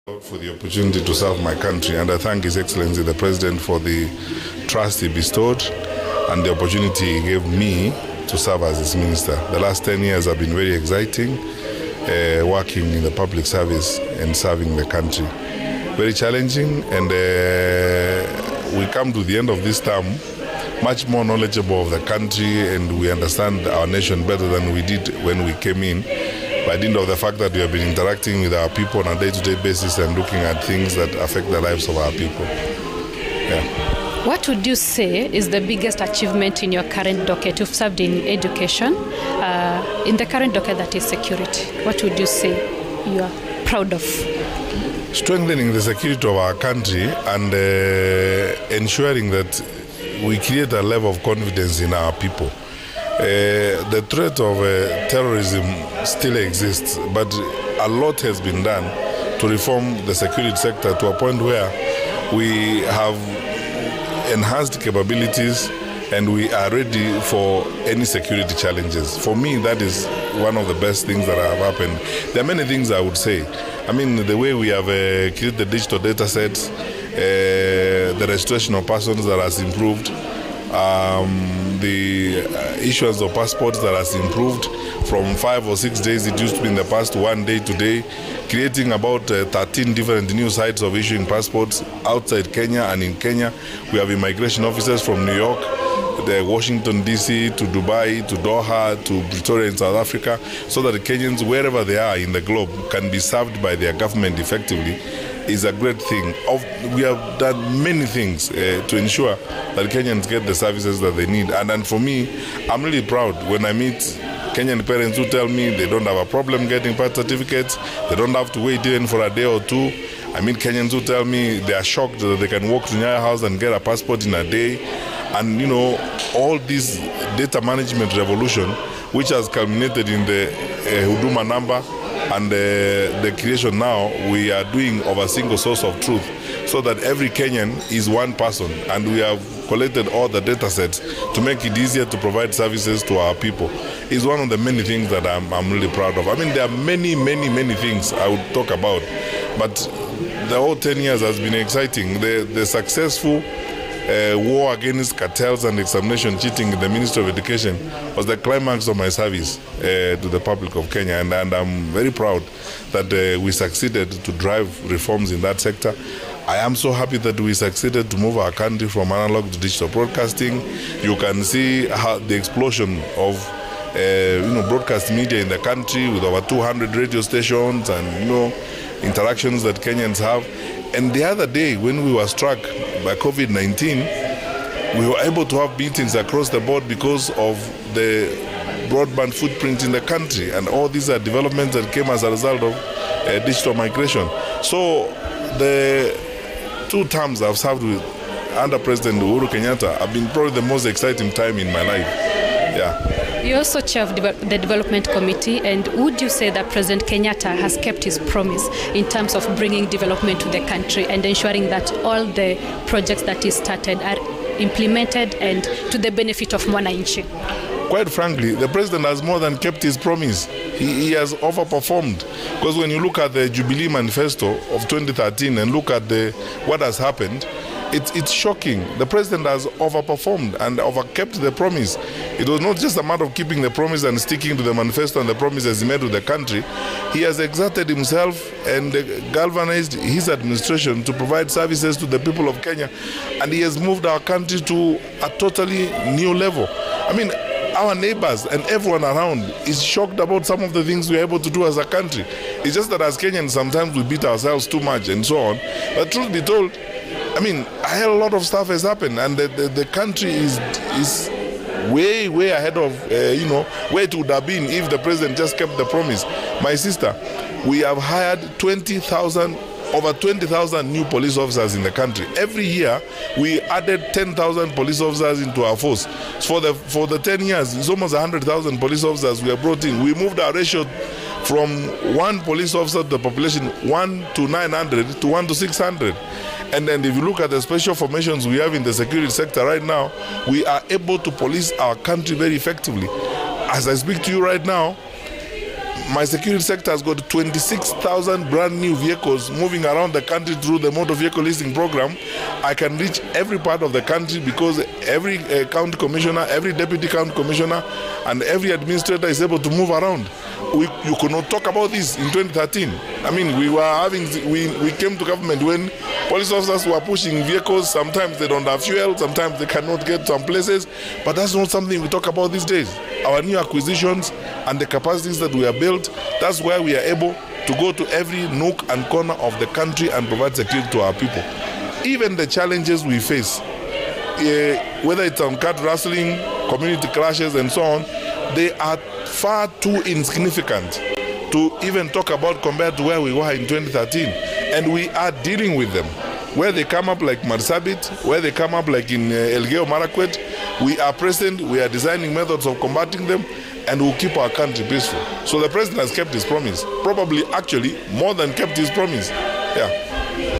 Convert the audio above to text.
For the opportunity to serve my country, and I thank His Excellency the President for the trust he bestowed and the opportunity he gave me to serve as his minister. The last 10 years have been very exciting, working in the public service and serving the country. Very challenging, and we come to the end of this term much more knowledgeable of the country, and we understand our nation better than we did when we came in. By dint of the fact that we have been interacting with our people on a day-to-day basis and looking at things that affect the lives of our people. Yeah. What would you say is the biggest achievement in your current docket? You've served in education, in the current docket that is security. What would you say you are proud of? Strengthening the security of our country and ensuring that we create a level of confidence in our people. The threat of terrorism still exists, but a lot has been done to reform the security sector to a point where we have enhanced capabilities and we are ready for any security challenges. For me, that is one of the best things that have happened. There are many things I would say. I mean, the way we have created the digital data sets, the registration of persons that has improved, the issuance of passports that has improved from 5 or 6 days it used to be in the past, 1 day today, creating about 13 different new sites of issuing passports outside Kenya and in Kenya. We have immigration officers from New York, Washington DC, to Dubai, to Doha, to Pretoria in South Africa, so that the Kenyans, wherever they are in the globe, can be served by their government effectively. Is a great thing. We have done many things to ensure that Kenyans get the services that they need. And for me, I'm really proud when I meet Kenyan parents who tell me they don't have a problem getting birth certificates, they don't have to wait even for a day or two. I meet Kenyans who tell me they are shocked that they can walk to Nyayo House and get a passport in a day. And you know, all this data management revolution, which has culminated in the Huduma number, and the creation now, we are doing of a single source of truth so that every Kenyan is one person, and we have collected all the data sets to make it easier to provide services to our people. It's one of the many things that I'm really proud of. I mean, there are many things I would talk about, but the whole 10 years has been exciting. The successful war against cartels and examination cheating in the Ministry of Education was the climax of my service to the public of Kenya, and I'm very proud that we succeeded to drive reforms in that sector. I am so happy that we succeeded to move our country from analog to digital broadcasting. You can see how the explosion of broadcast media in the country with over 200 radio stations and interactions that Kenyans have. And the other day, when we were struck by COVID-19, we were able to have meetings across the board because of the broadband footprint in the country. And all these are developments that came as a result of digital migration. So the 2 terms I've served with under President Uhuru Kenyatta have been probably the most exciting time in my life. Yeah. You also chair of the Development Committee, and would you say that President Kenyatta has kept his promise in terms of bringing development to the country and ensuring that all the projects that he started are implemented and to the benefit of Mwananchi? Quite frankly, the president has more than kept his promise. He has overperformed. Because when you look at the Jubilee Manifesto of 2013 and look at what has happened, it's shocking. The president has overperformed and overkept the promise. It was not just a matter of keeping the promise and sticking to the manifesto and the promises he made to the country. He has exerted himself and galvanized his administration to provide services to the people of Kenya. And he has moved our country to a totally new level. I mean, our neighbors and everyone around is shocked about some of the things we're able to do as a country. It's just that as Kenyans, sometimes we beat ourselves too much and so on. But truth be told, I mean, a hell of a lot of stuff has happened, and the country is way ahead of, where it would have been if the president just kept the promise. My sister, we have hired over 20,000 new police officers in the country. Every year, we added 10,000 police officers into our force. For the 10 years, it's almost 100,000 police officers we have brought in. We moved our ratio from 1 police officer to the population, 1 to 900 to 1 to 600. And then if you look at the special formations we have in the security sector right now, we are able to police our country very effectively. As I speak to you right now, My security sector has got 26,000 brand new vehicles moving around the country through the motor vehicle leasing program. I can reach every part of the country because every county commissioner, every deputy county commissioner, and every administrator is able to move around. You could not talk about this in 2013. I mean, we came to government when police officers were pushing vehicles. Sometimes they don't have fuel, sometimes they cannot get some places, but that's not something we talk about these days. Our new acquisitions and the capacities that we have built, that's why we are able to go to every nook and corner of the country and provide security to our people. Even the challenges we face, whether it's on cat rustling, community clashes and so on, they are far too insignificant to even talk about compared to where we were in 2013. And we are dealing with them. Where they come up like Marsabit, where they come up like in Elgeyo Marakwet, we are present, we are designing methods of combating them, and we'll keep our country peaceful. So the president has kept his promise. Probably, actually, more than kept his promise. Yeah.